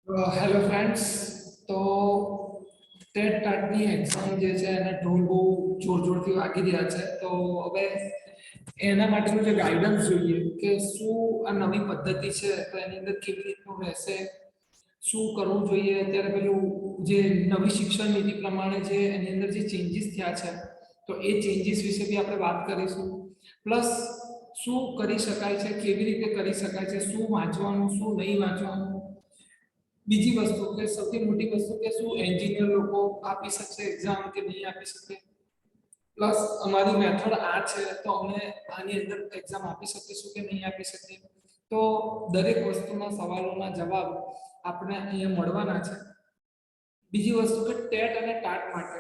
Hello friends. તો TET ટાટની exam જે છે એને ઢોલ બહુ જોરથી વાગી રહ્યા છે. તો હવે એના માટેનું જે ગાઈડન્સ જોઈએ કે શું આ નવી પદ્ધતિ છે તો એની અંદર કેવી રીતનું રહેશે, શું કરવું જોઈએ. અત્યારે પેલું જે નવી શિક્ષણ નીતિ પ્રમાણે જે એની અંદર જે ચેન્જીસ થયા છે તો એ ચેન્જીસ વિશે બી આપણે વાત કરીશું. પ્લસ શું કરી શકાય છે, કેવી રીતે કરી શકાય છે, શું વાંચવાનું, શું નહીં વાંચવાનું. બીજી વસ્તુ કે સૌથી મોટી વસ્તુ કે શું એન્જિનિયર લોકો આપી શકશે એક્ઝામ કે નહીં આપી શકે. પ્લસ અમારી મેથડ આ છે તો અમે આની અંદર એક્ઝામ આપી શકીશું કે નહીં આપી શકીએ. તો દરેક વસ્તુના સવાલોના જવાબ આપણે અહીંયા મળવાના છે. બીજી વસ્તુ કે ટેટ અને ટાટ માટે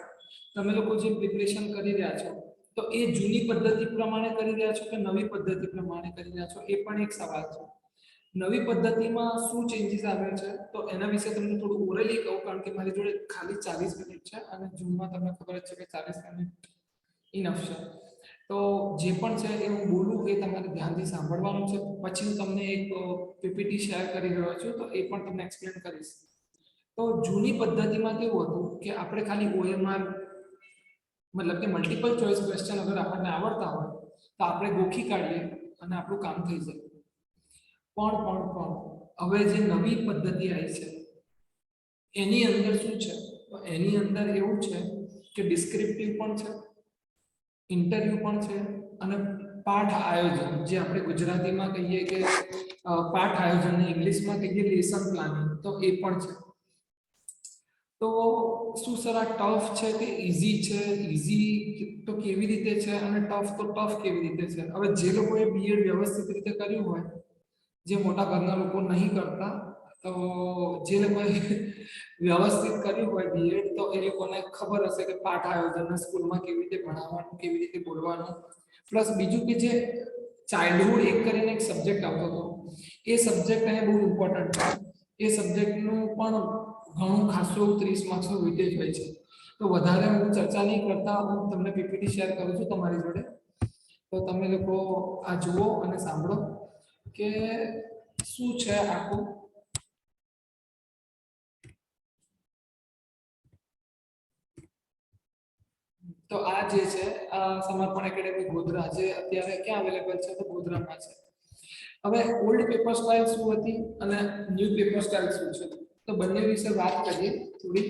તમે લોકો જે પ્રિપરેશન કરી રહ્યા છો તો એ જૂની પદ્ધતિ પ્રમાણે કરી રહ્યા છો કે નવી પદ્ધતિ પ્રમાણે કરી રહ્યા છો, એ પણ એક સવાલ છે. નવી પદ્ધતિમાં શું ચેન્જીસ આવ્યા છે તો એના વિશે તમને થોડું ઓરલી કહું, કારણ કે મારી જોડે ખાલી 40 મિનિટ છે અને ઝૂમમાં તમને ખબર જ છે કે 40 મિનિટ ઇનફ છે. તો જે પણ છે એ હું બોલું એ તમારે ધ્યાનથી સાંભળવાનું છે. પછી હું તમને એક પીપીટી શેર કરી રહ્યો છું તો એ પણ તમને એક્સપ્લેન કરીશ. તો જૂની પદ્ધતિમાં કેવું હતું કે આપણે ખાલી ઓએમઆર મતલબ કે મલ્ટિપલ ચોઇસ ક્વેશ્ચન અગર આપણને આવડતા હોય તો આપણે ગોખી કાઢીએ અને આપણું કામ થઈ જાય. પણ હવે જે નવી પદ્ધતિ આવી છે એની અંદર શું છે તો એની અંદર એવું છે કે ડિસ્ક્રિપ્ટિવ પણ છે, ઇન્ટરવ્યુ પણ છે અને પાઠ આયોજન, જે આપણે ગુજરાતીમાં કહીએ કે પાઠ આયોજન ને ઇંગ્લિશમાં કહીએ લેસન પ્લાનિંગ, તો એ પણ છે. તો શું સર આ ટફ છે કે ઈઝી છે? ઈઝી તો કેવી રીતે છે અને ટફ તો ટફ કેવી રીતે છે? હવે જે લોકોએ બીએડ વ્યવસ્થિત રીતે કર્યું હોય, જે મોટા ભાગના લોકો નહીં કરતા, તો જે લોકોએ વ્યવસ્થિત કર્યું હોય બીએડ તો એ લોકોને ખબર હશે કે પાઠ આયોજન સ્કૂલમાં કેવી રીતે ભણાવવાનું, કેવી રીતે બોલવાનું. પ્લસ બીજું કે જે ચાઇલ્ડહુડ એક કરીને એક સબ્જેક્ટ આવતો હતો, એ સબ્જેક્ટ અહીંયા બહુ ઇમ્પોર્ટન્ટ છે. એ સબ્જેક્ટનું પણ ઘણું ખાસું 30 માર્ક્સનું વેટેજ હોય છે. તો વધારે હું ચર્ચા નહીં કરતા, હું તમને પીપીટી શેર કરું છું તમારી જોડે. તો તમે લોકો આ જુઓ અને સાંભળો કે શું છે આખું. તો આ જે છે સમર્પણ એકેડેમી ગોધરા, જે અત્યારે ક્યાં અવેલેબલ છે તો ગોધરામાં છે. હવે ઓલ્ડ પેપર સ્ટાઇલ શું હતી અને ન્યૂ પેપર સ્ટાઇલ શું છે તો બંને વિશે વાત કરીએ થોડી.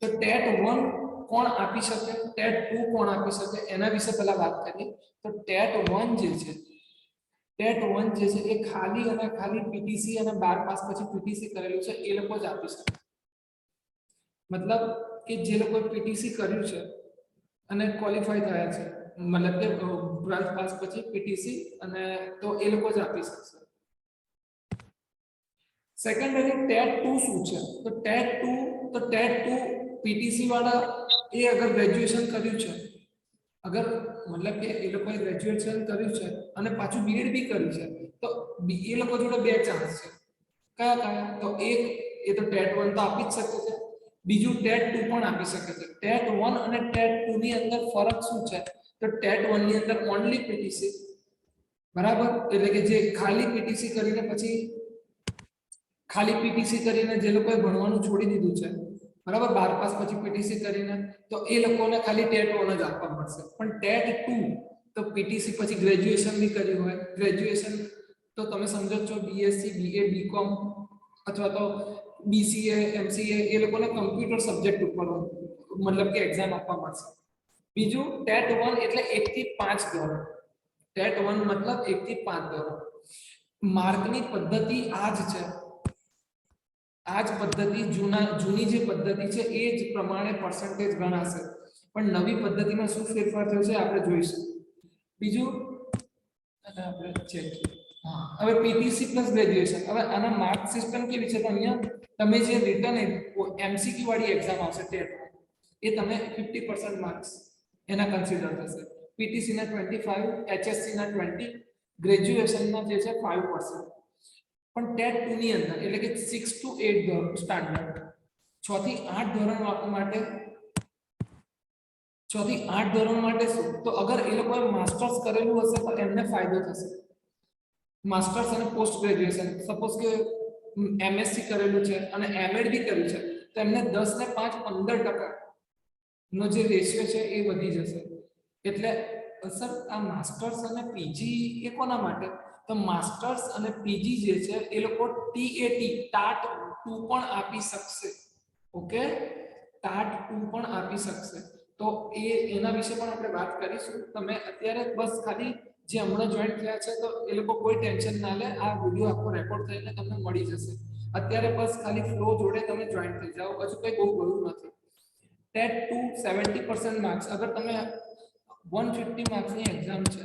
તો ટેટ 1 કોણ આપી શકે, ટેટ 2 કોણ આપી શકે, એના વિશે પહેલા વાત કરીએ. તો ટેટ 1 જે છે, ટેટ 1 જે છે એ ખાલી અને ખાલી પીટીસી અને 12 પાસ પછી પીટીસી કરેલું છે એ લોકો જ આપી શકે. મતલબ કે જે લોકો પીટીસી કર્યું છે અને ક્વોલિફાય થયા છે, મતલબ કે 12 પાસ પછી પીટીસી, અને તો એ લોકો જ આપી શકશે. સેકન્ડરી ટેટ 2 શું છે તો ટેટ 2 પીટીસી વાળા એ અગર ગ્રેજ્યુએશન કર્યું છે, અગર મતલબ કે એ લોકોએ ગ્રેજ્યુએશન કર્યું છે અને પાછું બીએડ બી કર્યું છે, તો એ લોકો જોડે બે ચાન્સ છે. કયા કયા? તો એક, એ તો ટેટ 1 તો આપી જ શકે છે. બીજું ટેટ 2 પણ આપી શકે છે. ટેટ 1 અને ટેટ 2 ની અંદર ફરક શું છે તો ટેટ 1 ની અંદર ઓન્લી પીટીસી, બરાબર, એટલે કે જે ખાલી પીટીસી કરીને પછી ખાલી પીટીસી કરીને જે લોકોએ ભણવાનું છોડી દીધું છે, બરાબર, 12 પાસ પછી પીટીસી કરીને, તો એ લોકોને ખાલી ટેટ 1 જ આપવા મળશે. પણ ટેટ 2 તો પીટીસી પછી ગ્રેજ્યુએશન બી કર્યું હોય, ગ્રેજ્યુએશન તો તમે સમજો છો બીએસસી, બીએ, બીકોમ અથવા તો બીસીએ, એમસીએ, એ લોકોને કમ્પ્યુટર સબ્જેક્ટ ઉપર મતલબ કે એક્ઝામ આપવા મળશે. બીજું ટેટ 1 એટલે 1 થી 5 ધોરણ. ટેટ 1 મતલબ 1 થી 5 ધોરણ. માર્કની પદ્ધતિ આ જ છે, આ જ પદ્ધતિ જૂની જે પદ્ધતિ છે એ જ પ્રમાણે પર્સન્ટેજ ગણાશે. પણ નવી પદ્ધતિમાં શું ફેરફાર થયો છે આપણે જોઈશું. બીજું આપણે ચેક, હવે પીટીસી પ્લસ ગ્રેજ્યુએશન. હવે આના માર્ક સિસ્ટમ કેવી છે તો અહીંયા તમે જે રિટર્ન એમસીક્યુ વાળી એક્ઝામ આવશે ટેટ, એ તમે 50% માર્ક્સ એના કન્સિડર થશે. પીટીસી ના 25, એચએસસી ના 20, ગ્રેજ્યુએશન ના જે છે 5%. પણ ટેટ 2 ની અંદર એટલે કે 6 to 8 ધોરણ સ્ટાન્ડર્ડ, 6 થી 8 ધોરણ માટે, 6 થી 8 ધોરણ માટે શું તો અગર એ લોકોએ માસ્ટર્સ કરેલું હશે તો એમને ફાયદો થશે. માસ્ટર્સ અને પોસ્ટ ગ્રેજ્યુએશન, સપોઝ કે એમએસસી કરેલું છે અને એમએડ બી કર્યું છે તો એમને 10 ને 5 15% નો જે રેશિયો છે એ વધી જશે એટલે સર આ માસ્ટર્સ અને પીજી એ કોના માટે તો માસ્ટર્સ અને પીજી જે છે એ લોકો ટાટ 2 પણ આપી શકશે ઓકે ટાટ 2 પણ આપી શકશે તો એના વિશે પણ આપણે વાત કરીશું તમે અત્યારે બસ ખાલી જે હમણાં જોઈન થયા છે તો એ લોકો કોઈ ટેન્શન ના લે આ વિડિયો આખો રેકોર્ડ થઈને તમને મળી જશે અત્યારે બસ ખાલી ફ્લો જોડે તમે જોઈન થઈ જાઓ હજુ કંઈ બહુ બધું નથી ટેટ 2 70% માર્ક્સ અગર તમે 150 માર્ક્સની એક્ઝામ છે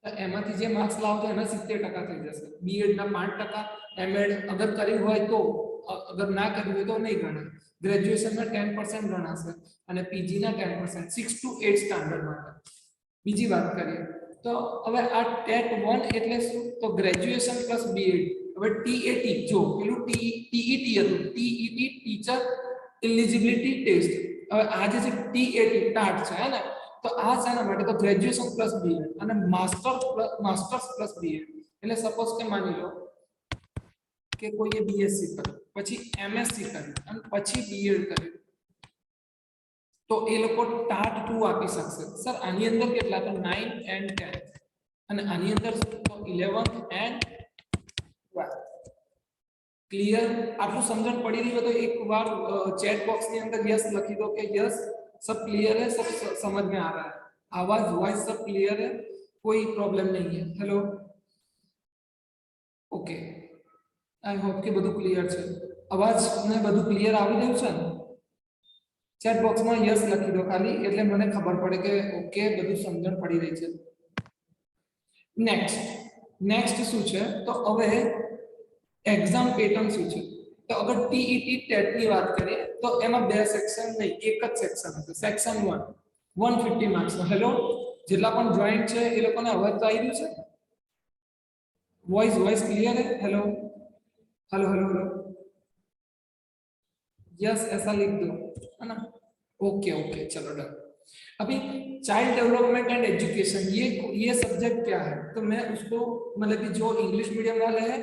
તો એમાંથી જે માર્ક્સ લાવતો એના 70% થઈ જશે બીએડ ના 5% એમએડ અગર કર્યું હોય તો અગર ના કર્યું હોય તો નહીં ગણાય ગ્રેજ્યુએશન ના 10% ગણાશે અને પીજી ના 10% 6 to 8 સ્ટાન્ડર્ડ માટે બીજી વાત કરીએ તો હવે આ ટેટ 1 એટલે શું તો ગ્રેજ્યુએશન પ્લસ બીએડ હવે ટીએટી જો પેલું ટીઈટી હતું ટીઈટી ટીચર એલિજિબિલિટી ટેસ્ટ હવે આ જે ટીએટી ટાટ છે હે ને તો આ શાના માટે તો ગ્રેજ્યુએશન પ્લસ બીએડ અને માસ્ટર્સ પ્લસ બીએડ એટલે સપોઝ કે માની લો કે કોઈએ બીએસસી કર્યું પછી એમએસસી કર્યું અને પછી બીએડ કર્યું તો એ લોકો ટાટ 2 આપી શકશે સર આની અંદર કેટલા તો 9 and 10 અને આની અંદર તો 11th and 12 ક્લિયર આટલું સમજણ પડી રહી હોય તો એકવાર ચેટ બોક્સ ની અંદર યસ લખી દો કે યસ सब क्लियर है सब समझ में आ रहा है आवाज वॉइस सब क्लियर है कोई प्रॉब्लम नहीं है हेलो ओके आई होप કે બધું ક્લિયર છે અવાજ ને બધું ક્લિયર આવી રહ્યું છે ને ચેટ બોક્સ માં યસ લખી દો ખાલી એટલે મને ખબર પડે કે ઓકે બધું સમજણ પડી રહી છે નેક્સ્ટ શું છે તો હવે એક્ઝામ પેટર્ન શું છે તો અગર ટીઈટી ટેટ ની વાત કરીએ તો એમાં બે સેક્શન નહીં એક જ સેક્શન હશે સેક્શન 1 150 માર્ક્સ નો હેલો જેટલા પણ જોઈન્ટ છે એ લોકોને અવાજ તો આવી રહ્યું છે वॉइस क्लियर है hello hello hello hello yes ऐसा लिख दो है ना ओके ओके चलो डन अभी चाइल्ड डेवलपमेंट एंड एजुकेशन ये सब्जेक्ट क्या है तो मैं उसको मतलब कि जो इंग्लिश मीडियम वाले हैं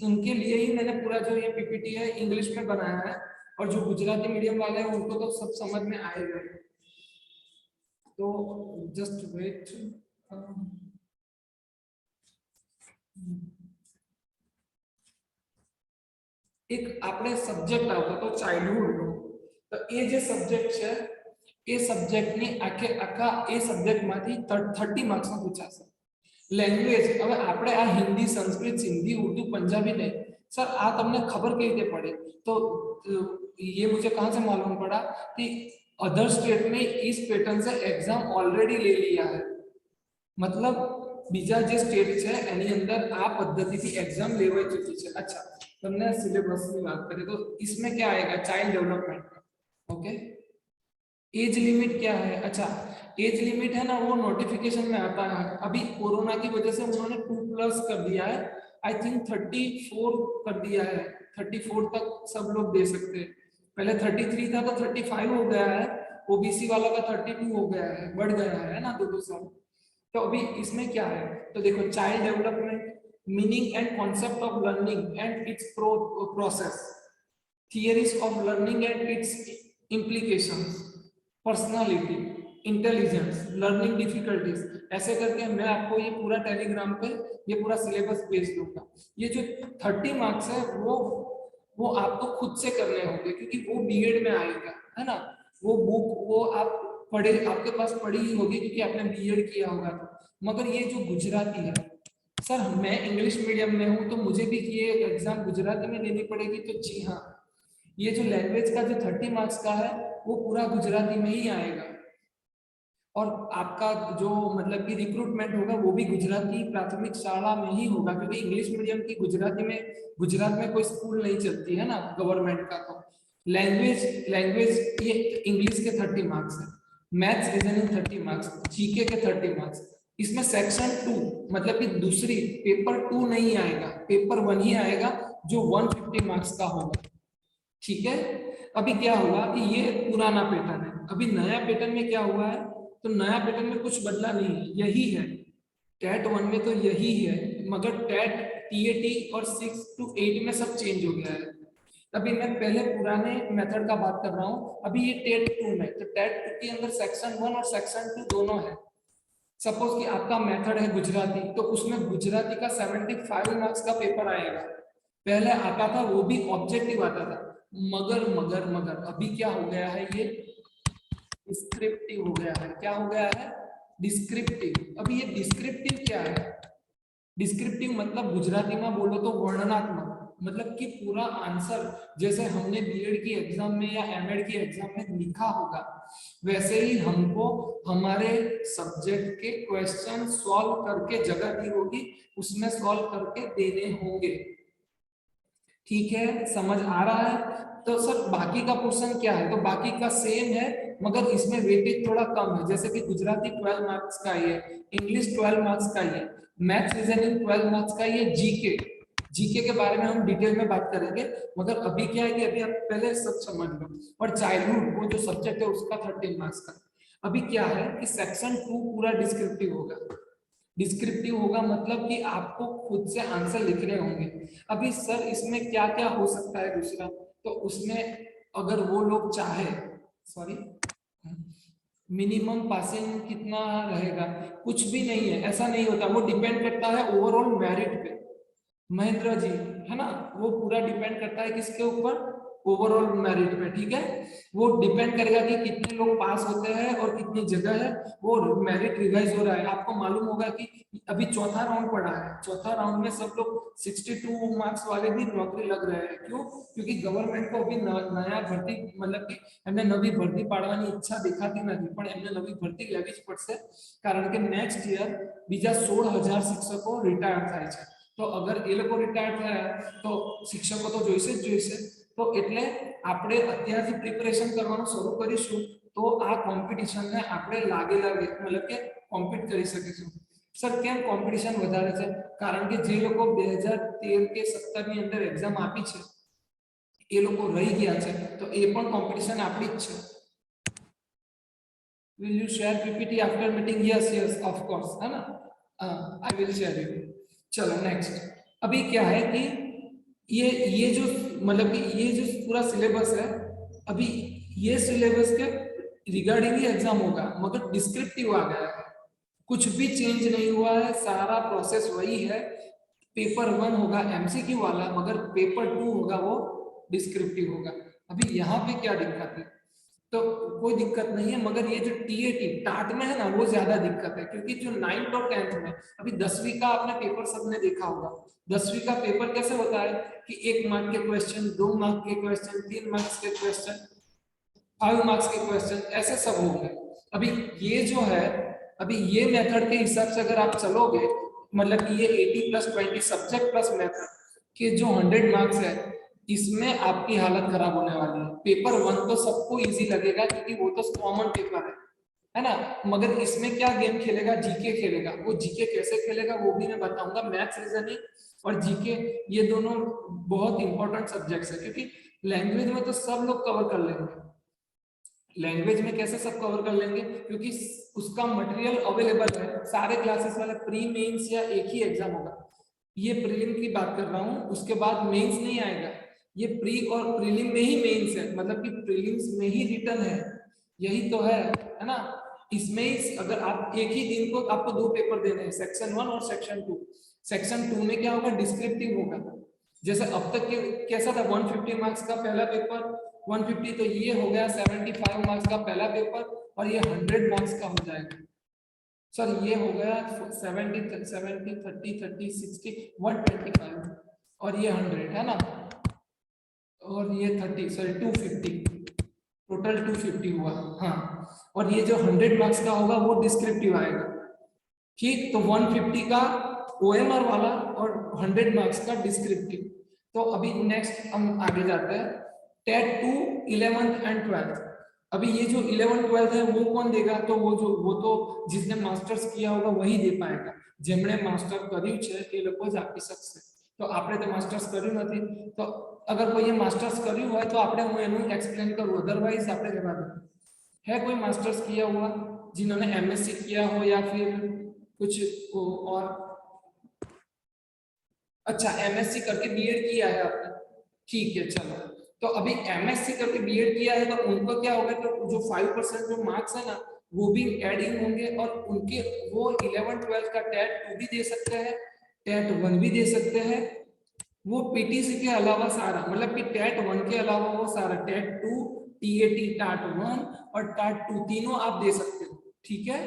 उनके लिए ही मैंने पूरा जो ये पीपीटी है इंग्लिश में बनाया है और जो गुजराती मीडियम वाले हैं उनको तो सब समझ में आएगा तो जस्ट वेट एक આપણે સબ્જેક્ટ આવતો તો ચાઇલ્ડહુડ નો તો એ જે સબ્જેક્ટ છે એ સબ્જેક્ટની આખા એ સબ્જેક્ટમાંથી 30 માર્ક્સ નો પૂછાશે લેંગ્વેજ હવે આપણે આ હિન્દી સંસ્કૃત સિંધી ઉર્દू पंजाबी नहीं सर आ तुमने खबर कई રીતે પડે तो ये मुझे कहां से मालूम पड़ा कि अदर स्टेट में इस पैटर्न से एग्जाम ऑलरेडी ले लिया है मतलब બીજા જે સ્ટેટ છે એની અંદર આ પદ્ધતિથી એક્ઝામ લેવાઈ ચૂકી છે अच्छा तुमने सिलेबस की बात करें तो इसमें क्या आएगा child development okay age limit क्या है अच्छा एज लिमिट है ना वो नोटिफिकेशन में आता है अभी कोरोना की वजह से उन्होंने 2+ कर दिया है आई थिंक 34 कर दिया है 34 तक सब लोग दे सकते हैं पहले 33 था तो 35 हो गया है ओबीसी वाला का 32 हो गया है बढ़ गया है ना 2 साल तो अभी इसमें क्या है तो देखो child development meaning and concept of learning and it's process theories of learning and it's implications personality intelligence learning difficulties ऐसे करके मैं आपको ये पूरा टेलीग्राम पे ये पूरा सिलेबस भेज दूंगा ये जो 30 मार्क्स है वो आपको खुद से करने होंगे क्योंकि वो बीएड में आएगा है ना वो बुक वो आप पढ़े आपके पास पढ़ी ही होगी क्योंकि आपने बीएड किया होगा तो मगर ये जो गुजराती है सर मैं इंग्लिश मीडियम में हूँ तो मुझे भी ये एग्जाम गुजराती में लेनी पड़ेगी तो जी हाँ ये जो लैंग्वेज का जो 30 मार्क्स का है वो पूरा गुजराती में ही आएगा और आपका जो मतलब कि रिक्रूटमेंट होगा वो भी गुजराती प्राथमिक शाला में ही होगा क्योंकि इंग्लिश मीडियम की गुजरात में कोई स्कूल नहीं चलती है ना गवर्नमेंट का तो लैंग्वेज ये इंग्लिश के 30 मार्क्स है मैथ्स रीजनिंग 30 मार्क्स जीके के 30 मार्क्स इसमें सेक्शन 2 मतलब कि दूसरी पेपर 2 नहीं आएगा पेपर 1 ही आएगा जो 150 मार्क्स का होगा ठीक है अभी क्या हुआ कि ये पुराना पैटर्न है अभी नया पैटर्न में क्या हुआ है तो नया पैटर्न में कुछ बदला नहीं है यही है टेट 1 में तो यही है मगर टेट TAT और 6 to 8 में सब चेंज हो गया है। अभी मैं पहले पुराने मेथड का बात कर रहा हूँ, अभी ये टेट 2 में, तो टेट 2 के अंदर सेक्शन 1 और सेक्शन 2 दोनों है। सपोज कि आपका मेथड है गुजराती, तो उसमें गुजराती का 75 मार्क्स का पेपर आएगा। पहले आता था वो भी ऑब्जेक्टिव आता था, मगर अभी क्या हो गया है, ये डिस्क्रिप्टिव हो गया है। क्या हो गया है? डिस्क्रिप्टिव। अभी ये डिस्क्रिप्टिव क्या है? डिस्क्रिप्टिव मतलब गुजराती में बोलो तो वर्णनात्मक, मतलब कि पूरा आंसर जैसे हमने बीएड की एग्जाम में या एमएड की एग्जाम में लिखा होगा, वैसे ही हमको हमारे सब्जेक्ट के क्वेश्चन सॉल्व करके जगह दी होगी, उसमें सॉल्व करके देने होंगे। ठीक है, समझ आ रहा है? तो सर बाकी का पोर्शन क्या है? तो बाकी का सेम है, मगर इसमें वेटेज थोड़ा कम है। जैसे कि गुजराती 12 मार्क्स का ये, इंग्लिश 12 मार्क्स का ये, मैथ्स रीजनिंग 12 मार्क्स का ये, जीके के बारे में हम डिटेल में बात करेंगे। मगर अभी क्या है कि अभी आप पहले सब समझ लो। और चाइल्डहुड वो जो सब्जेक्ट है उसका 13 मार्क्स का। अभी क्या है कि सेक्शन 2 पूरा डिस्क्रिप्टिव होगा। डिस्क्रिप्टिव होगा मतलब कि आपको खुद से आंसर लिखने होंगे। अभी सर इसमें क्या क्या हो सकता है दूसरा, तो उसमें अगर वो लोग चाहे, सॉरी, मिनिमम पासिंग कितना रहेगा, कुछ भी नहीं है, ऐसा नहीं होता। वो डिपेंड करता है ओवरऑल मेरिट पे, महेंद्र जी, है ना। वो पूरा डिपेंड करता है किसके ऊपर? ओवरऑल मेरिट पे। ठीक है, वो डिपेंड करेगा कि कितने लोग पास होते हैं और कितनी जगह है, वो मेरिट रिवाइज हो रहा है। आपको मालूम होगा कि अभी चौथा राउंड पड़ा है, चौथा राउंड में सब लोग 62 मार्क्स वाले भी नौकरी लग रहे हैं। क्यों? क्योंकि गवर्नमेंट को अभी नया भर्ती, मतलब कि એમને નવી ભરતી પાડવાની ઈચ્છા દેખાતી નથી, પણ એમને નવી ભરતી લેવી જ પડશે, કારણ કે નેક્સ્ટ યર બીજા 16,000 શિક્ષકો રિટાયર થાય છે। तो अगर એ લોકો રિટાયર થયા તો શિક્ષકો તો જોઈશે જ જોઈશે। તો એટલે આપણે અત્યારથી પ્રિપેરેશન કરવાનું શરૂ કરીશું, તો આ કોમ્પિટિશનને આપણે લાગે मतलब કે કોમ્પિટ કરી શકીશું। સર કેમ કોમ્પિટિશન વધારે છે? કારણ કે જે લોકો 2013 કે 17 ની અંદર એક્ઝામ આપી છે એ લોકો રહી ગયા છે, તો એ પણ કોમ્પિટિશન આપણી જ છે। Will you share PPT after meeting? Yes, of course, है ना। I will share it। चलो नेक्स्ट। अभी क्या है कि ये जो मतलब कि ये जो पूरा सिलेबस है, अभी ये सिलेबस के रिगार्डिंग ही एग्जाम होगा, मगर डिस्क्रिप्टिव आ गया है, कुछ भी चेंज नहीं हुआ है, सारा प्रोसेस वही है। पेपर 1 होगा एमसीक्यू वाला, मगर पेपर 2 होगा वो डिस्क्रिप्टिव होगा। अभी यहाँ पे क्या दिक्कत है? तो कोई दिक्कत नहीं है, मगर ये जो टीएटी टाट में है ना, वो ज्यादा दिक्कत है। क्योंकि जो 9th और 10th में, अभी 10वीं का आपने पेपर सबने देखा होगा, 10वीं का पेपर कैसे होता है कि 1 मार्क के क्वेश्चन, 2 मार्क के क्वेश्चन, 3 मार्क्स के क्वेश्चन, 5 मार्क्स के क्वेश्चन, ऐसे सब होंगे। अभी ये जो है, अभी ये मेथड के हिसाब से अगर आप चलोगे, मतलब कि ये 80+20 सब्जेक्ट प्लस मेथड के जो 100 मार्क्स है, इसमें आपकी हालत खराब होने वाली है। पेपर 1 तो सबको इजी लगेगा क्योंकि वो तो कॉमन पेपर है ना। मगर इसमें क्या गेम खेलेगा? जीके खेलेगा। वो जीके कैसे खेलेगा वो भी मैं बताऊंगा। मैथ्स रीजनिंग और जीके ये दोनों बहुत इंपॉर्टेंट सब्जेक्ट्स है, क्योंकि लैंग्वेज में तो सब लोग कवर कर लेंगे। लैंग्वेज में कैसे सब कवर कर लेंगे? क्योंकि उसका मटेरियल अवेलेबल है, सारे क्लासेस वाले प्री मेंस या एक ही एग्जाम होगा। ये प्रीलिम की बात कर रहा हूँ, उसके बाद मेंस नहीं आएगा। ये प्री और प्रीलिम में ही मेंस है, मतलब कि प्रीलिम्स में ही रिटर्न है, यही तो है ना। इसमें ही अगर आप एक ही दिन को आपको 2 पेपर देने हैं, सेक्शन 1 और सेक्शन 2। सेक्शन 2 में क्या होगा? डिस्क्रिप्टिव होगा। जैसे अब तक के कैसा था, 150 मार्क्स का पहला पेपर, 150, तो ये हो गया 75 मार्क्स का पहला पेपर, और ये 100 मार्क्स का हो जाएगा। सर ये हो गया 70 30 30 60 125, और ये 100 है ना, और ये 30 सॉरी 250, टोटल 250 हुआ। हाँ, और ये जो 100 मार्क्स का होगा वो डिस्क्रिप्टिव आएगा। ठीक, तो 150 का ओएमआर वाला और 100 मार्क्स का डिस्क्रिप्टिव। तो अभी नेक्स्ट हम आगे जाते हैं, टेट 2 11th एंड 12th। अभी ये जो 11th 12th है वो कौन देगा? तो वो तो जिसने मास्टर्स किया होगा वही दे पाएगा। જેમણે માસ્ટર કર્યું છે એ લોકો જ આપી શકશે। તો આપણે તો માસ્ટર્સ કર્યું નથી, તો અગર કોઈએ માસ્ટર્સ કર્યું હોય તો આપણે હું એનું એક્સપ્લેન કરું, અધરવાઇઝ આપણે રહેવા દો। है कोई मास्टर्स किया हुआ जिन्होंने एमएससी किया हो या फिर कुछ और? अच्छा, एमएससी करके बीएड किया है आपने, ठीक है चलो। तो अभी एमएससी करके बीएड किया है तो उनको क्या होगा, तो जो 5% जो मार्क्स है ना वो भी एडिंग होंगे, और उनके वो 11-12 का टेट 2 भी दे सकते हैं, टेट 1 भी दे सकते हैं। वो पीटीसी के अलावा सारा, मतलब कि टेट 1 के अलावा वो सारा टेट 2, टीएटी टाट 1 और टाट 2 तीनों आप दे सकते हो, ठीक है,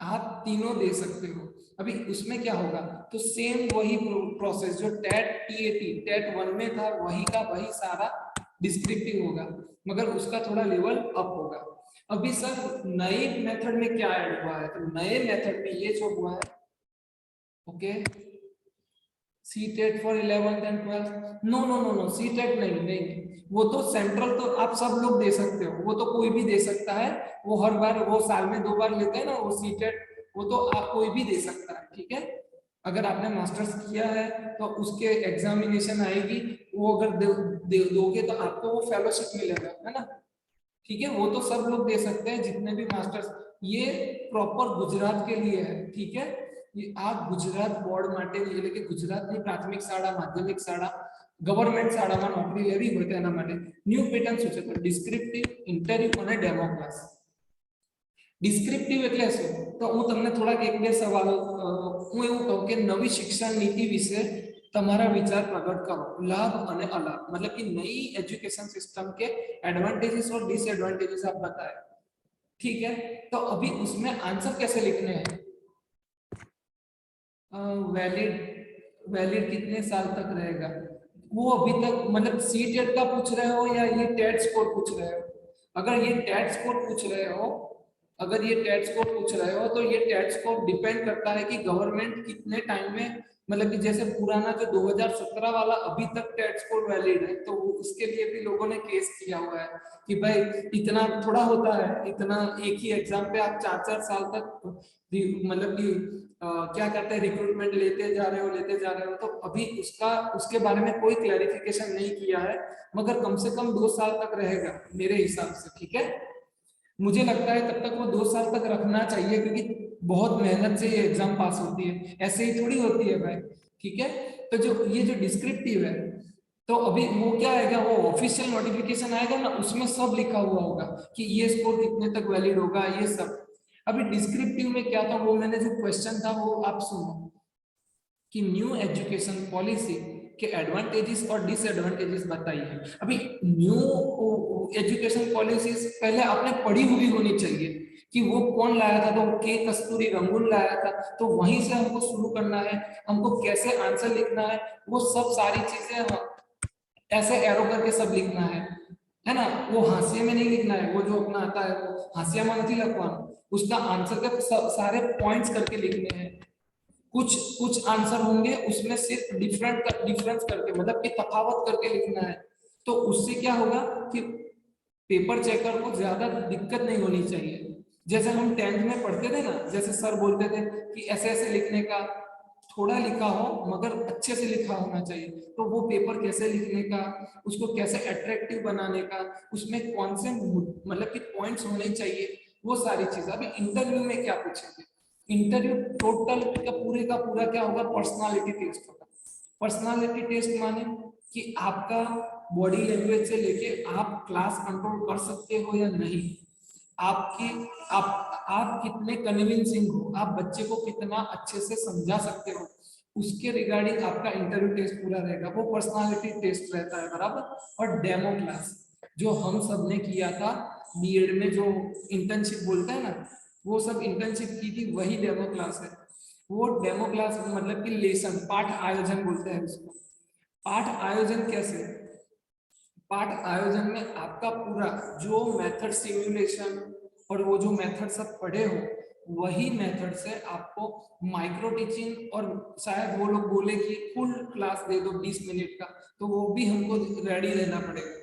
आप तीनों दे सकते हो। अभी उसमें क्या होगा, तो सेम वही प्रोसेस जो टेट टीएटी टेट 1 में था वही का वही सारा डिस्क्रिप्टिव होगा, मगर उसका थोड़ा लेवल अप होगा। अभी सर नए मेथड में क्या ऐड हुआ है, तो नए मेथड में ये जो हुआ है, okay, CTET for 11th and 12th, no no no no, CTET नहीं नहीं, वो तो सेंट्रल तो आप सब लोग दे सकते हो, वो तो कोई भी दे सकता है, वो हर बार वो साल में 2 बार लेते हैं ना वो सी टेट, वो तो आप कोई भी दे सकता है, ठीक है। अगर आपने मास्टर्स किया है तो उसके एग्जामिनेशन आएगी, वो अगर दोगे तो आपको वो फेलोशिप मिलेगा, है ना, ठीक है, वो तो सब लोग दे सकते हैं जितने भी मास्टर्स। ये प्रॉपर गुजरात के लिए है, ठीक है, ये आप गुजरात बोर्ड માટે એટલે કે ગુજરાતની પ્રાથમિક શાળા માધ્યમિક શાળા ગવર્નમેન્ટ શાળામાં નોકરી લેવી હોય તો એના માટે ન્યૂ પેટર્ન શું છે, તો ડિસ્ક્રિપ્ટિવ, ઇન્ટરવ્યુ અને ડેમો ક્લાસ। ડિસ્ક્રિપ્ટિવ એટલે શું, તો હું તમને થોડાક એક બે સવાલો હું એવું કહું કે નવી શિક્ષણ નીતિ વિશે તમારા विचार प्रकट करो, लाभ અને अलाभ, मतलब कि नई एजुकेशन सिस्टम के एडवांटेजेस और डिसएडवांटेजेस आप बताएं, ठीक है। तो अभी उसमें आंसर कैसे लिखने हैं, वैलिड, वैलिड कितने साल तक रहेगा, वो अभी तक मतलब सी टेट का पूछ रहे हो या ये टेट स्कोर पूछ रहे हो, अगर ये टेट स्कोर पूछ रहे हो, अगर ये टेट स्कोर पूछ रहे हो तो ये टेट स्कोर डिपेंड करता है कि गवर्नमेंट कितने टाइम में, मतलब कि जैसे पुराना जो 2017 वाला अभी तक टेट स्कोर वैलिड है, तो उसके लिए भी लोगों ने केस किया हुआ है कि भाई इतना थोड़ा होता है, इतना एक ही एग्जाम पे आप 4-4 साल तक मतलब कि क्या करते हैं, रिक्रूटमेंट लेते जा रहे हो, तो अभी उसका उसके बारे में कोई क्लैरिफिकेशन नहीं किया है, मगर कम से कम 2 साल तक रहेगा मेरे हिसाब से, ठीक है। मुझे लगता है तब तक वो 2 साल तक रखना चाहिए, क्योंकि बहुत मेहनत से ये एग्जाम पास होती है, ऐसे ही थोड़ी होती है भाई, ठीक है। तो जो ये जो डिस्क्रिप्टिव है, तो अभी वो क्या आएगा, वो ऑफिशियल नोटिफिकेशन आएगा ना, उसमें सब लिखा हुआ होगा कि ये स्कोर कितने तक वैलिड होगा, ये सब। अभी डिस्क्रिप्टिव में क्या था, वो मैंने जो क्वेश्चन था वो आप सुनो कि न्यू एजुकेशन पॉलिसी के एडवांटेजेस और डिसएडवांटेजेस बताइए। अभी न्यू एजुकेशन पॉलिसीज पहले आपने पढ़ी हुई होनी चाहिए कि वो कौन लाया था, तो के कस्तूरी रंगून लाया था, तो वहीं से हमको शुरू करना है, हमको कैसे आंसर लिखना है, वो सब सारी चीजें ऐसे एरो करके सब लिखना है ना, वो हाशिए में नहीं लिखना है, वो जो अपना आता है वो हाशिया में नहीं लिखवाना, उसका आंसर के सारे पॉइंट्स करके लिखने हैं। कुछ कुछ आंसर होंगे उसमें सिर्फ डिफरेंस करके, मतलब कि तफावत करके लिखना है, तो उससे क्या होगा कि पेपर चेकर को ज्यादा दिक्कत नहीं होनी चाहिए। जैसे हम 10th में पढ़ते थे ना, जैसे सर बोलते थे कि ऐसे ऐसे लिखने का, थोड़ा लिखा हो मगर अच्छे से लिखा होना चाहिए, तो वो पेपर कैसे लिखने का, उसको कैसे अट्रैक्टिव बनाने का, उसमें कौन से मतलब कि पॉइंट्स होने चाहिए, वो सारी चीज। अभी इंटरव्यू में क्या पूछेंगे, इंटरव्यू टोटल का पूरा क्या होगा, पर्सनालिटी टेस्ट होगा। पर्सनालिटी टेस्ट माने कि आपका बॉडी लैंग्वेज से लेके आप क्लास कंट्रोल कर सकते हो या नहीं, आपकी आप कितने कन्विंसिंग हो, आप बच्चे को कितना अच्छे से समझा सकते हो, उसके रिगार्डिंग आपका इंटरव्यू टेस्ट पूरा रहेगा, वो पर्सनालिटी टेस्ट रहता है, बराबर। और डेमो क्लास जो हम सब ने किया था बीएड में, जो इंटर्नशिप बोलते हैं ना, वो सब इंटर्नशिप की थी, वही डेमो क्लास है। वो डेमो क्लास मतलब कि लेसन, पाठ आयोजन बोलते हैं उसको। पाठ आयोजन कैसे, पाठ आयोजन में आपका पूरा जो मेथड सिमुलेशन और वो जो मेथड सब पढ़े हो, वही मेथड से आपको माइक्रो टीचिंग, और शायद वो लोग बोले कि फुल क्लास दे दो 20 मिनट का, तो वो भी हमको रेडी रहना पड़ेगा,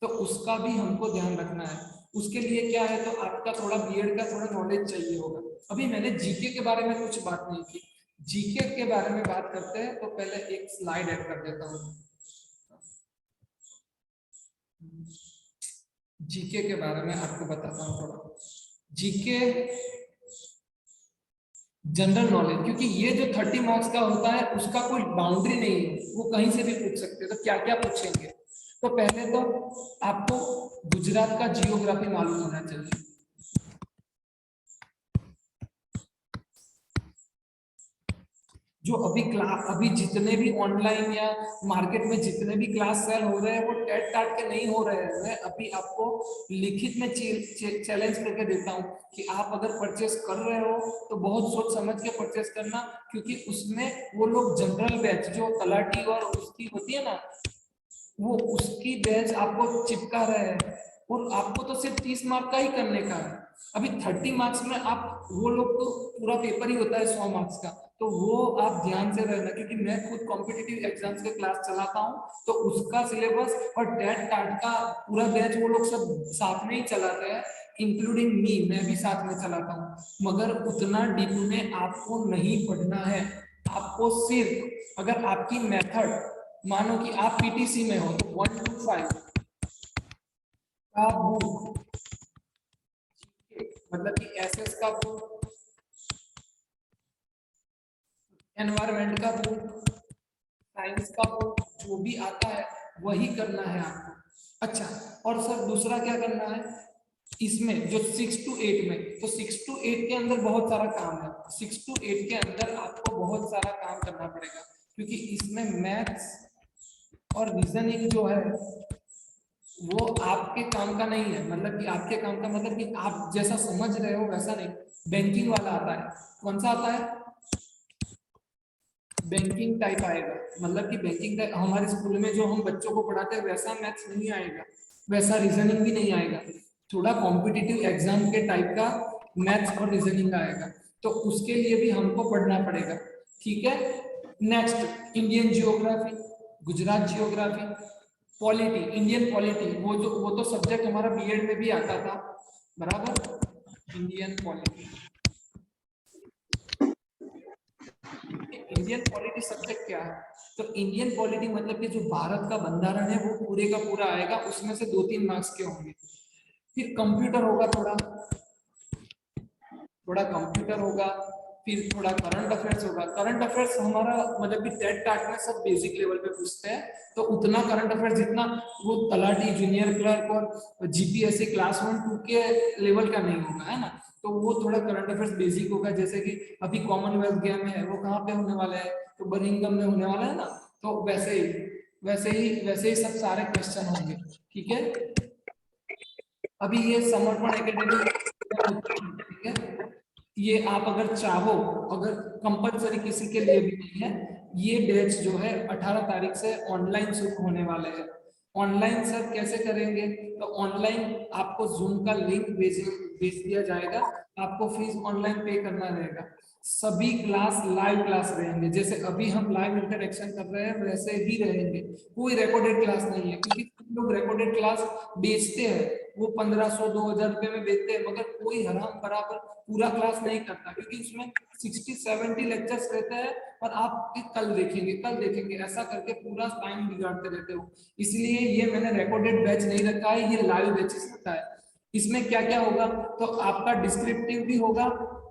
तो उसका भी हमको ध्यान रखना है। उसके लिए क्या है, तो आपका थोड़ा बीएड का थोड़ा नॉलेज चाहिए होगा। अभी मैंने जीके के बारे में कुछ बात नहीं की, जीके के बारे में बात करते हैं, तो पहले एक स्लाइड ऐड कर देता हूँ। जीके के बारे में आपको बताता हूँ थोड़ा। जीके जनरल नॉलेज, क्योंकि ये जो 30 मार्क्स का होता है उसका कोई बाउंड्री नहीं है, वो कहीं से भी पूछ सकते हैं। तो क्या क्या पूछेंगे? तो पहले तो आपको गुजरात का जियोग्राफी मालूम होना चाहिए। जो अभी जितने भी ऑनलाइन या मार्केट में जितने भी क्लास सेल हो रहे हैं वो टेट टाट के नहीं हो रहे हैं। मैं अभी आपको लिखित में चैलेंज करके देता हूँ कि आप अगर परचेस कर रहे हो तो बहुत सोच समझ के परचेस करना, क्योंकि उसमें वो लोग जनरल बैच जो तलाटी और उसकी होती है ना, वो उसकी बैच आपको चिपका रहे हैं और आपको तो सिर्फ 30 मार्क का ही करने का है। अभी 30 मार्क्स में आप वो लोग तो पूरा पेपर ही होता है 100 मार्क्स का, तो वो आप ध्यान से रहना, क्योंकि मैं खुद कॉम्पिटिटिव एग्जाम्स के क्लास चलाता हूँ तो उसका सिलेबस और टेट टाट का पूरा बैच वो लोग सब साथ में ही चलाते हैं, इंक्लूडिंग मी, मैं भी साथ में चलाता हूँ। मगर उतना डीप में आपको नहीं पढ़ना है। आपको सिर्फ अगर आपकी मेथड, मानो कि आप पीटीसी में हो तो 1 to 5 का बुक, मतलब कि एसएस का बुक, एनवायरमेंट का बुक, साइंस का बुक, जो भी आता है वही करना है आपको। अच्छा, और सर दूसरा क्या करना है इसमें जो 6 to 8 में, तो 6 to 8 के अंदर बहुत सारा काम है। 6 to 8 के अंदर आपको बहुत सारा काम करना पड़ेगा, क्योंकि इसमें मैथ्स और रीजनिंग जो है वो आपके काम का नहीं है। मतलब कि आपके काम का मतलब कि आप जैसा समझ रहे हो वैसा नहीं। बैंकिंग वाला आता है, कौन सा आता है? बैंकिंग टाइप आएगा। मतलब कि बैंकिंग टाइप हमारे स्कूल में जो हम बच्चों को पढ़ाते हैं वैसा मैथ्स नहीं आएगा, वैसा रीजनिंग भी नहीं आएगा। थोड़ा कॉम्पिटिटिव एग्जाम के टाइप का मैथ्स और रीजनिंग आएगा, तो उसके लिए भी हमको पढ़ना पड़ेगा। ठीक है, next Indian geography, Gujarat geography, polity, Indian polity, वो तो सब्जेक्ट हमारा बीएड में भी आता था, बराबर। Indian polity, Indian polity subject क्या है? तो इंडियन पॉलिटी मतलब कि जो भारत का बंधारण है वो पूरे का पूरा आएगा, उसमें से 2-3 मार्क्स के होंगे। फिर कंप्यूटर होगा, थोड़ा थोड़ा कंप्यूटर होगा, फिर थोड़ा करंट अफेयर्स होगा। करंट अफेयर्स हमारा मतलब कि टेट टाट में सब बेसिक लेवल पे पूछते हैं, तो उतना करंट अफेयर्स जितना वो तलाटी, जूनियर क्लर्क और जीपीएससी क्लास 1-2 के लेवल का नहीं होगा, है ना। तो वो थोड़ा करंट अफेयर्स बेसिक होगा, जैसे कि अभी कॉमनवेल्थ गेम है वो कहाँ पे होने वाला है, तो बर्मिंघम में होने वाला है ना, तो वैसे ही सब सारे क्वेश्चन होंगे। ठीक है, अभी ये समर्पण एकेडमी, ठीक है, ये आप अगर चाहो, अगर कंपलसरी किसी के लिए भी नहीं है, ये बैच जो है 18 तारीख से ऑनलाइन शुरू होने वाले हैं। ऑनलाइन सर कैसे करेंगे? तो ऑनलाइन आपको जूम का लिंक भेज दिया जाएगा, आपको फीस ऑनलाइन पे करना रहेगा। सभी क्लास लाइव क्लास रहेंगे, जैसे अभी हम लाइव इंटरेक्शन कर रहे हैं वैसे ही रहेंगे। कोई रिकॉर्डेड क्लास नहीं है, क्योंकि लोग रिकॉर्डेड क्लास बेचते हैं, वो 1500-2000 रुपए में बेचते हैं, मगर कोई हराम बराबर पूरा क्लास नहीं करता, क्योंकि उसमें 60-70 लेक्चर्स रहते हैं और आप कल देखेंगे ऐसा करके पूरा टाइम बिगाड़ते रहते हो। इसलिए ये मैंने रिकॉर्डेड बैच नहीं रखा है, ये लाइव बैचेस रखा है। इसमें क्या क्या होगा, तो आपका डिस्क्रिप्टिव भी होगा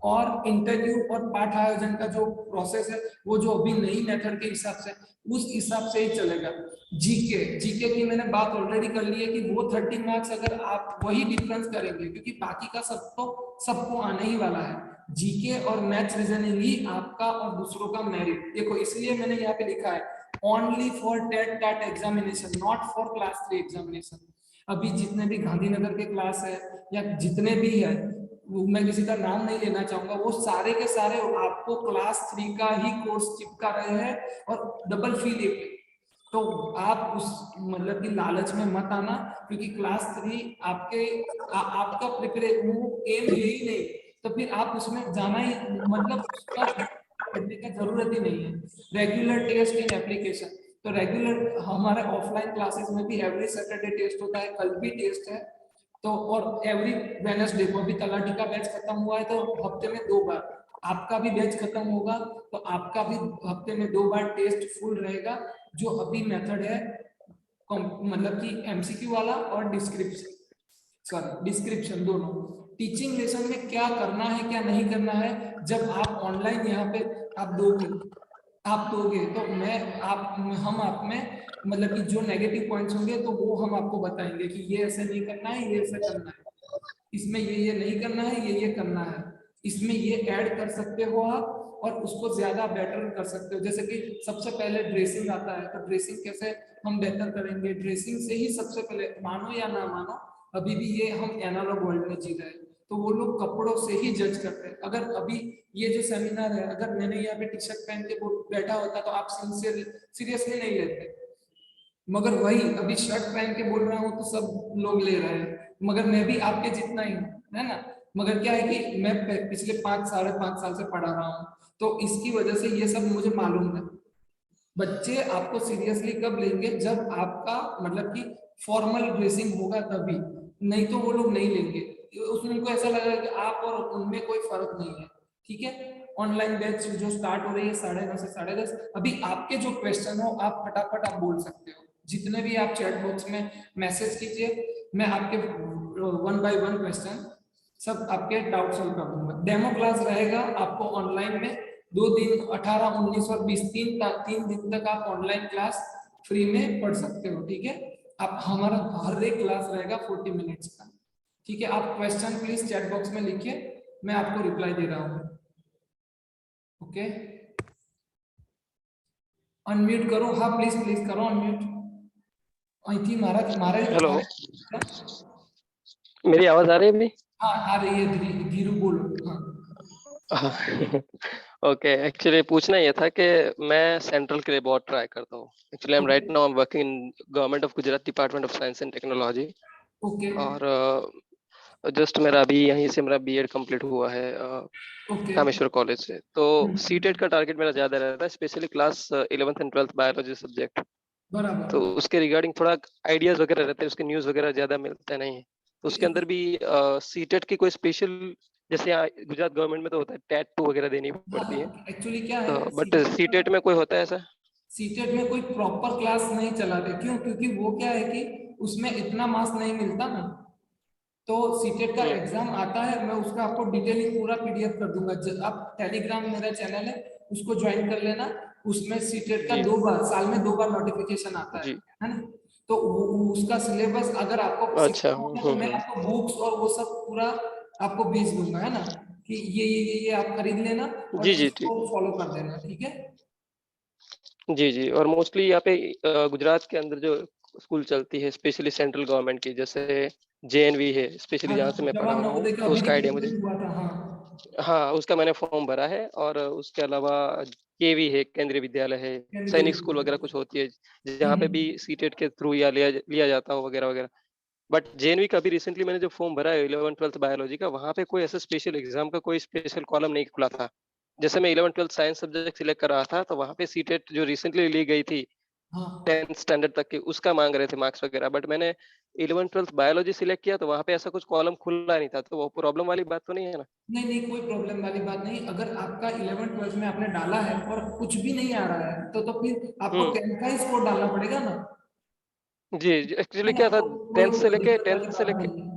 और इंटरव्यू और पाठ आयोजन का जो प्रोसेस है वो जो अभी नई मेथड के हिसाब से, उस हिसाब से ही चलेगा। जीके की मैंने बात ऑलरेडी कर ली है कि वो 30 मार्क्स अगर आप वही डिफरेंस करेंगे, क्योंकि बाकी का सब तो सबको आने ही वाला है। जीके और मैथ्स रीजनिंग ही आपका और दूसरों का मेरिट। देखो इसलिए मैंने यहाँ पे लिखा है ओनली फॉर टेट टाट examination, not for class 3 examination. अभी जितने भी गांधीनगर के क्लास है या जितने भी है, मैं किसी का नाम नहीं लेना चाहूंगा, वो सारे के सारे आपको क्लास 3 का ही कोर्स चिपका रहे हैं और डबल फी लेके। तो आप उस मतलब की लालच में मत आना, क्योंकि क्लास 3 आपका प्रिपरेशन वो एम है ही नहीं, तो फिर आप उसमें जाना ही मतलब उसका करने की जरूरत ही नहीं है। रेगुलर टेस्ट इन एप्लीकेशन, तो रेगुलर हमारे ऑफलाइन क्लासेस में भी एवरी सैटरडे टेस्ट होता है, कल भी टेस्ट है। तो और एवरी वेडनेसडे को, अभी तलाटी का बैच खत्म हुआ है तो हफ्ते में 2 बार, आपका भी बैच खत्म होगा तो आपका भी हफ्ते में 2 बार टेस्ट फुल रहेगा। जो अभी मेथड है मतलब कि एमसीक्यू वाला और डिस्क्रिप्शन दोनों। टीचिंग लेसन में क्या करना है क्या नहीं करना है, जब आप ऑनलाइन यहाँ पे आप दोगे आप दोगे तो मैं आप हम आप में मतलब कि जो नेगेटिव पॉइंट्स होंगे तो वो हम आपको बताएंगे कि ये ऐसे नहीं करना है, ये ऐसे करना है, इसमें ये नहीं करना है, ये करना है, इसमें ये ऐड कर सकते हो आप और उसको ज्यादा बेटर कर सकते हो। जैसे कि सबसे पहले ड्रेसिंग आता है, तो ड्रेसिंग कैसे हम बेहतर करेंगे, ड्रेसिंग से ही सबसे पहले, मानो या ना मानो, अभी भी ये हम एनालॉग वर्ल्ड में जी रहे हैं, तो वो लोग कपड़ों से ही जज करते हैं। अगर अभी ये जो सेमिनार है, अगर मैंने यहाँ पे टी शर्ट पहन के बैठा होता तो आप सीरियसली नहीं लेते, मगर वही अभी शर्ट पहन के बोल रहा हूँ तो सब लोग ले रहे हैं, मगर मैं भी आपके जितना ही हूँ, है ना। मगर क्या है कि मैं पिछले 5 साढ़े 5 साल से पढ़ा रहा हूँ, तो इसकी वजह से ये सब मुझे मालूम है। बच्चे आपको सीरियसली कब लेंगे, जब आपका मतलब कि फॉर्मल ड्रेसिंग होगा तभी, नहीं तो वो लोग नहीं लेंगे। उसमें उनको ऐसा लगेगा कि आप और उनमें कोई फर्क नहीं है। ठीक है, ऑनलाइन बैच जो स्टार्ट हो रही है 9:30 से 10:30, अभी आपके जो क्वेश्चन हो आप फटाफट आप बोल सकते हो, जितने भी आप चैट बॉक्स में मैसेज कीजिए, मैं आपके 1 बाय 1 क्वेश्चन सब आपके डाउट सॉल्व कर दूंगा। डेमो क्लास रहेगा आपको ऑनलाइन में 2 दिन, 18, 19 और 20, 3 दिन तक आप ऑनलाइन क्लास फ्री में पढ़ सकते हो। ठीक है, आप हमारा हर एक क्लास रहेगा 40 मिनट्स का। ठीक है, आप क्वेश्चन प्लीज चैट बॉक्स में लिखिए, मैं आपको रिप्लाई दे रहा हूँ। ओके, अनम्यूट करो, हाँ प्लीज प्लीज करो अनम्यूट। आई थी हेलो, क्या? मेरी आवाज आ रही है अभी? हाँ आ रही है, धीरू बोलो। हाँ ओके, एक्चुअली पूछना ये था कि मैं सेंट्रल के लिए बहुत ट्राई करता हूँ। Actually I am working in government of Gujarat department of science and technology. Okay और जस्ट मेरा अभी यहीं से मेरा बीएड कंप्लीट हुआ है ओके कामेश्वर कॉलेज से। तो सीटेट का टारगेट मेरा ज्यादा रहता है, specially class 11th and 12th biology subject. तो बराबर। उसके रिगार्डिंग थोड़ा आइडियाज वगैरह रहते हैं, उसके न्यूज़ वगैरह ज़्यादा मिलते नहीं है। तो उसके अंदर भी सीटेट की कोई स्पेशल, जैसे यहाँ गुजरात गवर्नमेंट में तो होता है टैट 2 वगैरह देनी पड़ती है, हाँ एक्चुअली क्या है, तो बट सीटेट में कोई होता है ऐसा? सीटेट में कोई प्रॉपर क्लास नहीं चलाते, क्यों? क्योंकि वो क्या है कि उसमें इतना मार्क्स नहीं मिलता ना, तो सीटेट का हम्म। एग्जाम आता है, मैं उसका आपको डिटेलिंग पूरा पीडीएफ कर दूंगा। आप टेलीग्राम मेरा चैनल है, उसको ज्वाइन कर लेना। उसमें सीटेट का जी 2 बार साल में 2 बार नोटिफिकेशन आता जी। है ना। तो उसका सिलेबस अगर आपको अच्छा। सीखना होगा तो मैं आपको बुक्स और वो सब पूरा आपको भेज दूंगा, है ना, कि ये आप खरीद लेना जी और जी ठीक। इसको फॉलो कर देना। ठीक है। जी जी। और मोस्टली यहाँ पे गुजरात के अंदर जो स्कूल चलती है, स्पेशली सेंट्रल गवर्नमेंट की, जैसे जेएनवी है, स्पेशली हाँ, जहाँ से मैं पढ़ा जवाहर हुआ हूँ, नवोदय का तो अभी उसका आइडिया मुझे। रिक्रूटमेंट हुआ था। हाँ, हाँ, उसका मैंने फॉर्म भरा है। और उसके अलावा केवी है, केंद्रीय विद्यालय है, केंद्रीय सैनिक स्कूल वगैरह विद्यालय। कुछ होती है, जहाँ पे भी सीटेट के थ्रू या लिया लिया जाता हो वगैरह वगैरह। बट जेएनवी का भी रिसेंटली मैंने जो फॉर्म भरा है 11th 12th बायोलॉजी का, वहाँ पे कोई ऐसा स्पेशल एग्जाम का कोई स्पेशल कॉलम नहीं खुला था। जैसे मैं 11th 12th science subject select कर रहा था, तो वहाँ पे सीटेट जो रिसेंटली ली गई थी हाँ 10th स्टैंडर्ड तक की, उसका मांग रहे थे मार्क्स वगैरह। बट मैंने 11th 12th बायोलॉजी सिलेक्ट किया, तो वहाँ पे ऐसा कुछ कॉलम खुला नहीं था। तो वो प्रॉब्लम वाली बात तो नहीं है ना? नहीं नहीं, कोई प्रॉब्लम वाली बात नहीं। अगर आपका 11th 12th में आपने डाला है और कुछ भी नहीं आ रहा है तो फिर आपको हम्म। 10th का ही स्कोर डालना पड़ेगा ना, जी, है एक्चुअली ना। क्या था, तो कोई 10th से लेके दिक्कत 10th वाली से बात लेके नहीं है।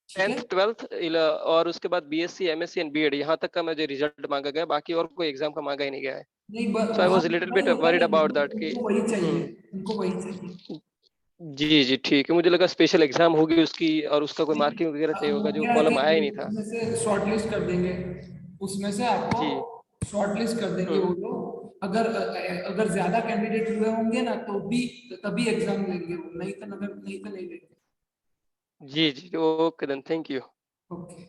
ठीक है। 10th 12th और उसके बाद बीएससी एमएससी एंड बीएड यहाँ तक का मुझे रिजल्ट मांगा गया, बाकी और कोई एग्जाम का मांगा ही नहीं गया है। नहीं सो आई हाँ, वाज लिटिल बिट नहीं होता वरीड नहीं है, अबाउट दैट कि उनको वही चाहिए, हम्म। उनको वही चाहिए। जी जी ठीक है, मुझे लगा स्पेशल एग्जाम होगी उसकी और उसका कोई मार्किंग वगैरह चाहिए वो होगा, जो क्या है कि कॉलम आया ही नहीं था। उसमें से शॉर्ट लिस्ट कर देंगे, उसमें से आपको जी। शॉर्ट लिस्ट कर देंगे वो लोग। अगर अगर ज्यादा कैंडिडेट हुए होंगे ना तो भी तभी एग्जाम लेंगे वो, नहीं तो नहीं लेंगे। जी जी okay then, thank you. Okay,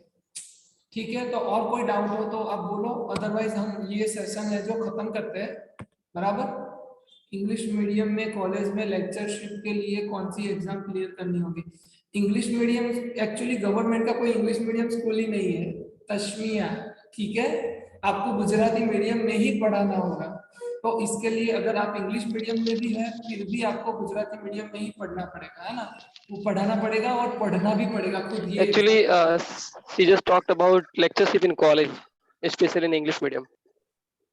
ठीक है, तो और कोई डाउट हो तो आप बोलो, अदरवाइज हम ये सेशन है जो खत्म करते हैं। बराबर। इंग्लिश मीडियम में कॉलेज में लेक्चरशिप के लिए कौन सी एग्जाम क्लियर करनी होगी? इंग्लिश मीडियम, एक्चुअली गवर्नमेंट का कोई इंग्लिश मीडियम स्कूल ही नहीं है, तश्मिया। ठीक है, आपको गुजराती मीडियम में ही पढ़ाना होगा। तो इसके लिए अगर आप इंग्लिश मीडियम में भी है फिर भी आपको गुजराती मीडियम में ही पढ़ना पड़ेगा, है ना। वो पढ़ाना पड़ेगा और पढ़ना भी पड़ेगा खुद ये Actually, exam. she just talked about lectureship in college, especially in English medium.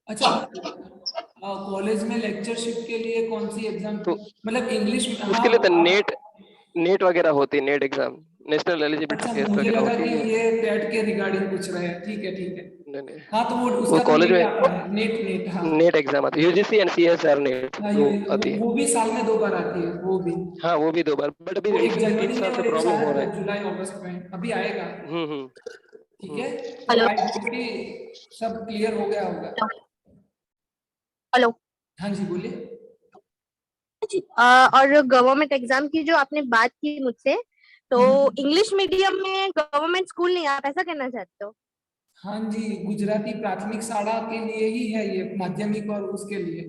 अच्छा, कॉलेज में लेक्चरशिप के लिए कौन सी एग्जाम, तो मतलब इंग्लिश में? हाँ उसके लिए तो आप, नेट नेट वगैरह होती है, नेट एग्जाम, नेशनल एलिजिबिलिटी अच्छा, टेस्ट मुझे वगैरह लगा होती कि है। ये टेट के रिगार्डिंग पूछ रहे हैं। ठीक है, ठीक है। नहीं नहीं, हाँ, तो वो वो उसका तो कॉलेज नेट में आता है, नेट नेट, हाँ। नेट एग्जाम आती है, यूजीसी एंड सीएसआर नेट हाँ, वो आती है। वो भी साल में 2 बार आती है, वो भी। हाँ वो भी 2 बार, बट अभी वो एक रिसेंटली जनवरी 3 में साल से और एक प्रॉब्लम हो रहा शायद है। जुलाई अगस्त में अभी आएगा। हम्म। ठीक है, हम्म। तो हेलो आई होप कि सब क्लियर हो गया होगा। हेलो। हाँ जी, बोलिए। और गवर्नमेंट एग्जाम की जो आपने बात की मुझसे, तो हम्म। इंग्लिश मीडियम में गवर्नमेंट स्कूल नहीं, आप ऐसा कहना चाहते हो? हाँ जी, गुजराती प्राथमिक शाला के लिए ही है ये, माध्यमिक और उसके लिए।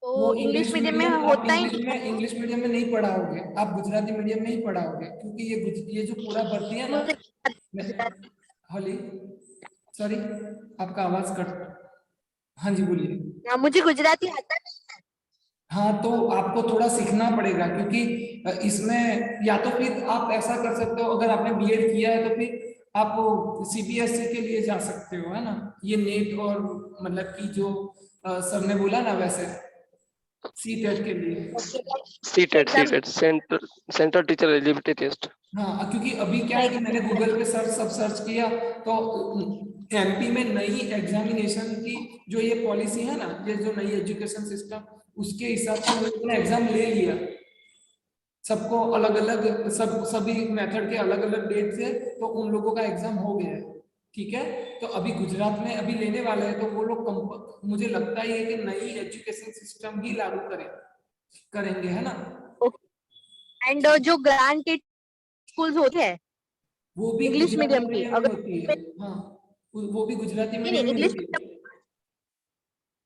वो तो इंग्लिश इंग्लिश मीडियम में मीडियम, आप होता ही इंग्लिश नहीं में है। इंग्लिश मीडियम में नहीं पढ़ाओगे, आप गुजराती मीडियम में ही पढ़ाओगे, क्योंकि ये जो पूरा भर्ती है ना। मुझे मैं हली सॉरी, आपका आवाज कट। हाँ जी, बोलिए। मुझे गुजराती आता नहीं। हाँ, तो आपको थोड़ा सीखना पड़ेगा, क्योंकि इसमें या तो फिर आप ऐसा कर सकते हो, अगर आपने बीएड किया है तो फिर आप सीबीएसई के लिए जा सकते हो, है ना। ये नेट और मतलब कि जो सर ने बोला ना, वैसे सी टेट के लिए। CTET exam CTET central teacher eligibility test. हाँ, क्योंकि अभी क्या है कि मैंने गूगल पे सर्च किया, तो एमपी में नई एग्जामिनेशन की जो ये पॉलिसी है ना, ये जो नई एजुकेशन सिस्टम, उसके हिसाब से उन लोगों ने एग्जाम ले लिया। सबको अलग अलग, सभी मेथड के अलग अलग डेट से, तो उन लोगों का एग्जाम हो गया है। ठीक है, तो अभी गुजरात में अभी लेने वाले हैं, तो वो लोग मुझे लगता ही है कि नई एजुकेशन सिस्टम ही लागू करेंगे, है ना। एंड जो ग्रांटेड स्कूल्स होते हैं वो भी इंग्लिश गुजराती मीडियम की, मीडियम में अगर होती है। हाँ, वो भी गुजराती नहीं मीडियम में इंग्लिश होती है।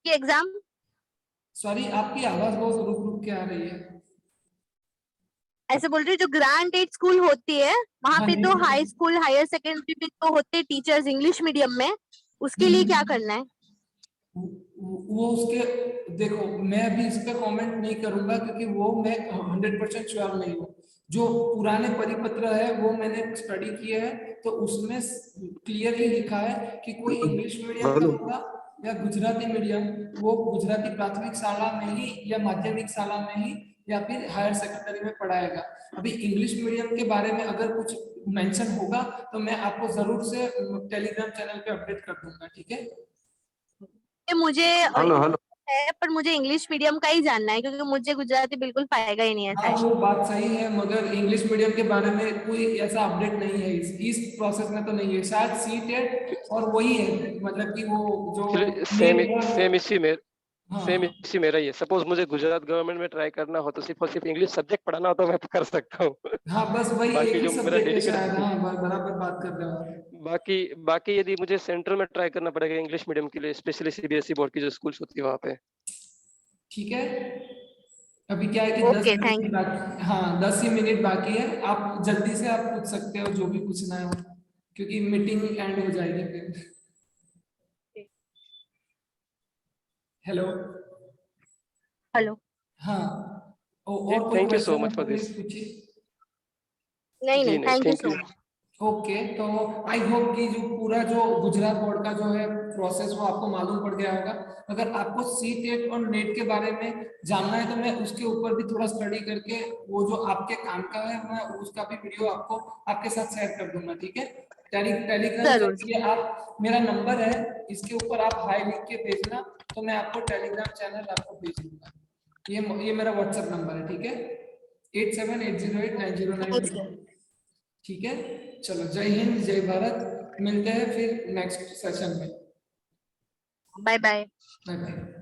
की एग्जाम, सॉरी, आपकी आवाज बहुत रुक रुक के आ रही है। ऐसे बोल रही हूँ, जो ग्रांटेड स्कूल होती है वहां हाँ पे जी। तो हाई स्कूल हायर सेकेंडरी में तो होते टीचर्स इंग्लिश मीडियम में, उसके लिए क्या हम्म। करना है? वो उसके देखो, मैं अभी इस पे कमेंट नहीं करूंगा, क्योंकि वो मैं 100% श्योर नहीं हूँ। जो पुराने परिपत्र है वो मैंने स्टडी किया है, तो उसमें क्लियरली लिखा है कि कोई इंग्लिश मीडियम का होगा या गुजराती मीडियम, वो गुजराती प्राथमिक शाला में ही या माध्यमिक शाला में ही या फिर हायर सेकेंडरी में पढ़ाएगा। अभी इंग्लिश मीडियम के बारे में अगर कुछ मेंशन होगा तो मैं आपको जरूर से टेलीग्राम चैनल पे अपडेट कर दूंगा। ठीक है। मुझे हेलो हेलो। है, पर मुझे इंग्लिश मीडियम का ही जानना है, क्योंकि मुझे गुजराती बिल्कुल पाएगा ही नहीं है हाँ, शायद। वो बात सही है, मगर इंग्लिश मीडियम के बारे में कोई ऐसा अपडेट नहीं है, इस प्रोसेस में तो नहीं है, शायद सी टेट और वही है, मतलब कि वो जो सेम नेट और। सेम इसी में सेम हाँ इसी मेरा ही है। सपोज मुझे गुजरात गवर्नमेंट में ट्राई करना हो तो सिर्फ और सिर्फ इंग्लिश सब्जेक्ट पढ़ाना हो तो मैं कर सकता हूँ। हाँ, बस वही एक बाकी ही जो मेरा सब्जेक्ट है शायद। डेडिकेटेड, हाँ, बराबर बात कर रहे हो आप। बाकी बाकी यदि मुझे सेंट्रल में ट्राई करना पड़ेगा इंग्लिश मीडियम के लिए, स्पेशली सीबीएसई बोर्ड की जो स्कूल्स होती है वहाँ पे। ठीक है, अभी क्या है कि दस ओके, थैंक मिनट बाकी, हाँ 10 ही मिनट बाकी है, आप जल्दी से आप पूछ सकते हो जो भी पूछना है, क्योंकि मीटिंग एंड हो जाएगी फिर। यू। हेलो। हेलो। हाँ, जी और कोई थैंक यू सो क्वेश्चन है मच तो फॉर दिस। प्लीज पूछिए। नहीं जी नहीं, नहीं, thank you thank so you. Much. Okay, तो आई होप कि जो पूरा जो गुजरात बोर्ड का जो है प्रोसेस वो आपको मालूम पड़ गया होगा। अगर आपको सी टेट और नेट के बारे में जानना है तो मैं उसके ऊपर भी थोड़ा स्टडी करके वो जो आपके काम का है मैं उसका भी वीडियो आपको आपके साथ शेयर कर दूंगा। ठीक है, टेलीग्राम जरूर। चैनल, ये आप मेरा नंबर है, इसके ऊपर आप हाई लिख के भेजना, तो मैं आपको टेलीग्राम चैनल आपको भेज दूंगा। ये मेरा व्हाट्सएप नंबर है। ठीक है, 87808909। ठीक है, चलो, जय हिंद, जय भारत, मिलते हैं फिर नेक्स्ट सेशन में। Bye bye. Bye bye.